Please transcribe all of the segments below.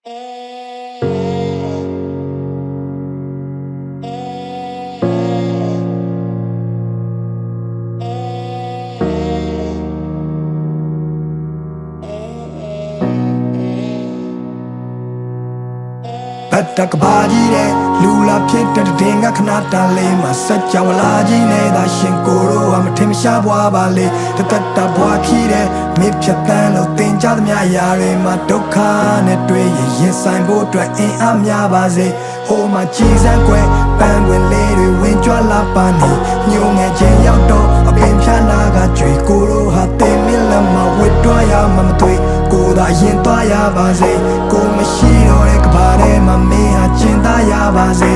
Batak baji de lula pita denga kanata le masacha wala ji ne da shin koro am tim sha bwa ba le tata bwa khi de mi phat tan lo tin cha thmya ya de ma dukha ne twe yin sai bo twat in a mya ba se ho ma chi san kwe pan win le de win chwa la pa ni nyu nge chin yauk to a pin phya na ga chwe koro ha te min la ma wit twa ya ma ma twe ko da yin twa ya ba se ko ma shi do de ka ba de ma me ha chin da ya ba se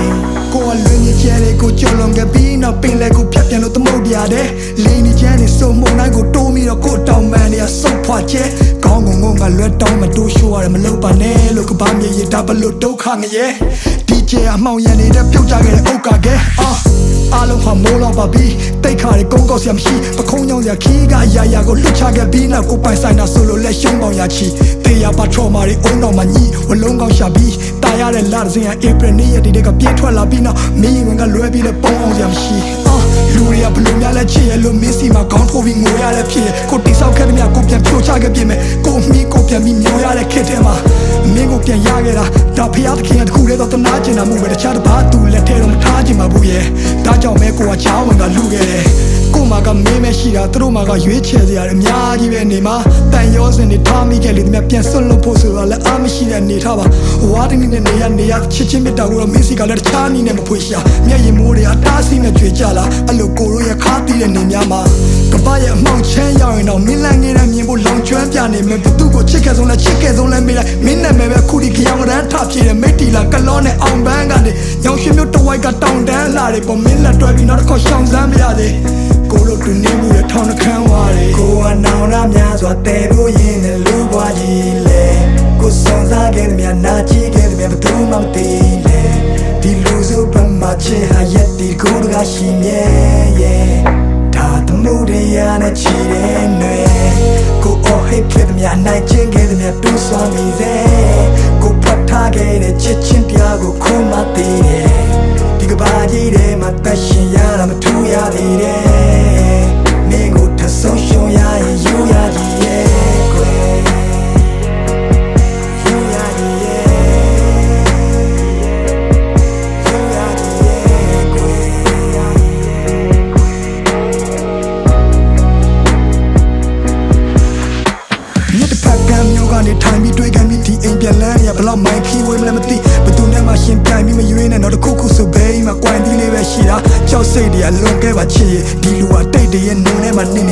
ko a lwin ni che de ko cholong ke bi na pin le ko phat pyan lo tmou dia de le ni chan ni so mong nai ko to mi do ko taw man ni a so phwa che kaung ko ngong ga lwe taw ma to show ya ma lo pa ne lo ka ba mye yi da ba lo dukha nge ye DJ အမှောင်ရံနေတဲ့ပြုတ်ကြခဲ့တဲ့အုတ်ကကဲအားလုံးဟာမိုးလောက်ပါပြီတိတ်ခါတွေကုန်းကောက်စရာမရှိပခုံးညောင်းစရာခီးကရာရာကိုလွတ်ချခဲ့ပြီးနောက်ကိုပိုင်ဆိုင်တာဆိုလို့လက်ရှုံးပေါင်ရချီတေးရပါထရောမာတွေအုံတော်မှာညီဝလုံးကောင်းရှာပြီးတာရတဲ့လာစဉ်ကဧပြီနေ့ရက်ဒီကပြေးထွက်လာပြီးနောက်မင်းဝင်ကလွဲပြီးလဲပုံအောင်စရာမရှိလူတွေကဘလို့များလဲချစ်ရလို့မင်းစီမှာခေါင်းထိုးပြီးငိုရတဲ့ဖြစ်ကိုတိဆောက်ခဲ့တဲ့မြကိုပြန်ဖြိုချခဲ့ပြင်မဲ့ကိုမီးကိုပြန်ပြီးမျောရတဲ့ခက်ထဲမှာမင်းကိုပြန်ရခဲ့တာဒါဖျားသခင်ကတခုတည်းတော့တနာကျင်တာမှုပဲတခြားတစ်ပါးသူလက်ထဲတော့မထားချင်ပါဘူးရဲ့ဒါကြောင့်မဲကိုကချောင်းဝင်ကလူခဲ့တယ်ကိုမကမင်းမရှိတာသူတို့မကရွေးချယ်စရာအများကြီးပဲနေမှာတန်ရောစင်နေထားမိခဲ့လေဒီမြပြန်ဆွတ်လို့ဖို့ဆိုတော့လည်းအားမရှိတဲ့နေထားပါဝါဒင်းနဲ့နေရချစ်ချင်းမြတ်တာကိုတော့မင်းစီကလည်းတခြားနည်းနဲ့မဖွေရှာမျက်ရည်မိုးတွေအတားဆီးနဲ့ကြွေကြလာအဲ့လိုကိုရိုးရခါတီးတဲ့နေများမှာကပရဲ့အမှောင်ချမ်းရောက်ရင်တော့မင်းလန့်နေတဲ့မြင်ဖို့လောင်ကျွမ်းပြနေမယ်ဘသူကိုချစ်ခဲ့ဆုံးလဲမေးလိုက်မင်းနဲ့မဲပဲခုဒီကြောင်ရန်ထပြေတဲ့မိတ်တီလာကလောနဲ့အောင်ပန်းကနေညောင်ရွှေမျိုးတဝိုက်ကတောင်တန်းလာတယ်ပေါ်မင်းလက်တွဲပြီးနောက်တစ်ခေါက်ရှောင်စမ်းမရသေးကိုလိုတူနေမှုရထောင်းနှခမ်းဝါးတယ်ကိုကနောင်နာများစွာတဲဖို့ရင်နဲ့လူပွားကြီးလေကိုစုံစားခဲ့တဲ့များနာကြည့်ခဲ့တဲ့များဘသူမှမသိလေဒီလူစုပမာချေဟာရက်ဒီကိုကရှိမြဲရဲ့ဒါတမှုတွေရနဲ့ချီတဲ့နွေကိုအော်ဟစ်ခဲ့တဲ့များနိုင်ချင်းခဲ့တဲ့များတူဆောင်မိစေကိုဖတ်ထားခဲ့တဲ့ချစ်ချင်းတရားကိုခုမှသိတယ်ဒီကဘာကြီးထဲမှာတက်ရှင်ရတာမထူရသေးတယ်မင်းကိုထဆုံးရှုံးရရင်ယူရကြီးရဲ့ကွယ်ယူရကြီးရဲ့ယူရကြီးရဲ့ကွယ်မြတ်တဖက်ကံမျိုးကနေထိုင်ပြီးတွေ့ခံပြီးဒီအိမ်ပြန်လန်းရဘလောက်မိုင်းဖြီးဝေးမလဲမသိဘသူနဲ့မှရှင်ပြိုင်ပြီးမရွေးနဲ့တော့တခုခုဆိုဘဲအိမ်မှာကွိုင်းတီးလေးပဲရှိတာကြောက်စိတ်တွေအလွန်ကဲပါချစ်ရဲ့ဒီလူကတိတ်တရဲ့နုံထဲမှာနေ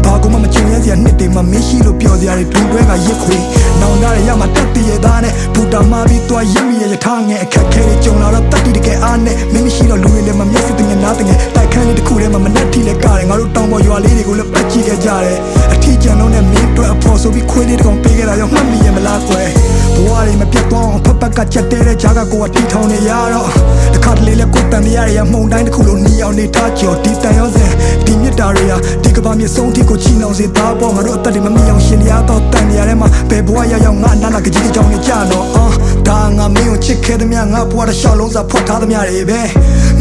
ဘာကူမှမကြုံရစရာနှစ်တွေမှမင်းရှိလို့ပြောစရာတွေဒူတွဲကရစ်ခွေနောင်တရရမှာတက်တရဲ့သားနဲ့ဘူတာမှာပြီးသွားရမိရဲ့ထားငယ်အခက်ခဲတွေကြုံလာတော့တက်တီတကယ်အားနဲ့မင်းမရှိတော့လူတွေလည်းမမျက်စိတငယ်နားတငယ်တိုက်ခန်းလေးတစ်ခုထဲမှာမနှက်ထီလဲကားတယ်ငါတို့တောင်ပေါ်ရွာလေးတွေကိုလည်းပတ်ကြည့်ခဲ့ကြတယ်အထီးကျန်လုံးနဲ့မင်းတို့အဖို့ဆိုပြီးခွေးလေးတစ်ကောင်ပေးခဲ့တာရောမှတ်မိရဲ့မလားကွယ်ဘဝတွေမပြတ်သွားအောင်ဖက်ဖက်ကချက်တဲတဲ့ဂျာကကိုကတီထောင်နေရတော့တခါတလေလဲကိုတန်ရရမှုန်တိုင်းတစ်ခုလုံးနီအောင်နေထားကြော်ဒီတန်ရောစင်ဒီမြစ်တာတွေဟာဒီကဘာမြေဆုံးထိကိုချီနှောင်စေသားပေါ်ငါတို့အသက်တွေမမိအောင်ရှင်ရတော့တန်ရထဲမှာဘယ်ဘဝရောက်ငါနာနာကကြီးကြောင်နေကြတော့ဒါငါမင်းကိုချစ်ခဲ့သမျှငါဘဝတစ်လျှောက်လုံးစာဖွက်ထားသမျှတွေပဲ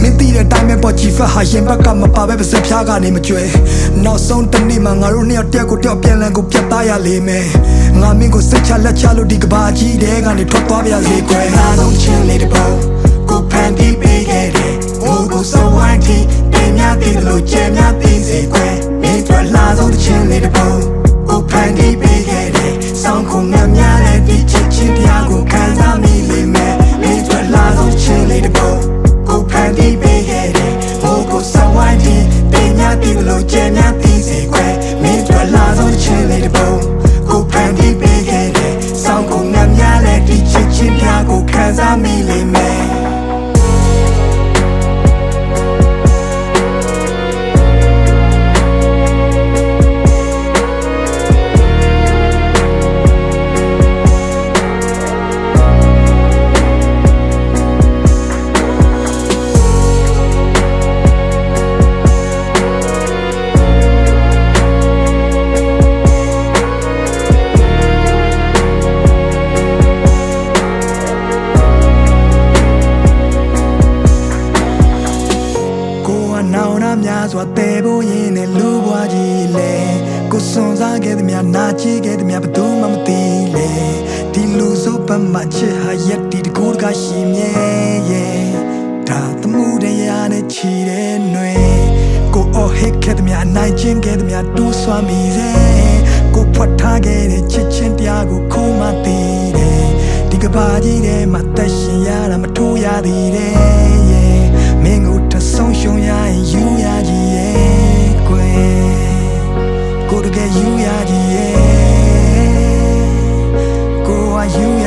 မင်းသိတဲ့အတိုင်းပဲပေါ်ကြည့်ဖက်ဟာရင်ဘက်ကမပါပဲပါစဖျားကနေမကြွယ်နောက်ဆုံးတနေ့မှာငါတို့နှစ်ယောက်တယောက်ကိုတယောက်ပြန်လည်ကိုပြတ်သားရလိမ့်မယ်ငါမင်းကိုစိတ်ချလက်ချလို့ဒီကဘာကြီးတဲ့ကနေထွက်သွားပြရစေကွယ်အားလုံးချင်းလေးတစ်ပုံကိုဖန်တီးပေးခဲ့တယ်ဟိုကိုစဝိုင်းတီတင်များတည်လို့ကျဲများတည်စေကွယ်မင်းတို့လာဆုံးချင်းလေးတစ်ပုံကိုဖန်တီးပေးခဲ့တယ်ဆောင်းခုံငါများတဲ့ဒီချစ်ချင်းတရားကိုခံစားမိလိမ့်မယ်မင်းတို့လာဆုံးချင်းလေးတစ်ပုံကိုဖန်တီးပေးခဲ့တယ်ဟိုကိုစဝိုင်းတီတင်များတည်လို့ကျဲများတည်စေကွယ်မင်းတို့လာဆုံးချင်းလေးတစ်ပုံကိုဖန်တီးပေးခဲ့တယ်ဆောင်းခုံငါများတဲ့ဒီချစ်ချင်းတရားကိုခံစားမိလိမ့်မယ် နာကြည့်ခဲ့သည်များဘသူမှမသိလေဒီလူစုပ်ပတ်မှချစ်ဟာရက်ဒီတကူတကရှိမြဲရဲ့ဒါသမှုတရားနဲ့ချီတဲ့ຫນွေကိုအော်ဟစ်ခဲ့သည်များနိုင်ချင်းခဲ့သည်များတူးဆွမ်းမိစေကိုဖွက်ထားခဲ့တဲ့ချစ်ချင်းတရားကိုခုမှသိတယ်ဒီကဘာကြီးထဲမှာတက်ရှင်ရတာမထိုးရသေးတယ်ရဲ့မင်းကိုထဆုံးရှုံးရရင်ယူရကြီးရဲ့ကွယ်ကိုတကယ်ယူရကြီးရဲ့ကိုကယူရ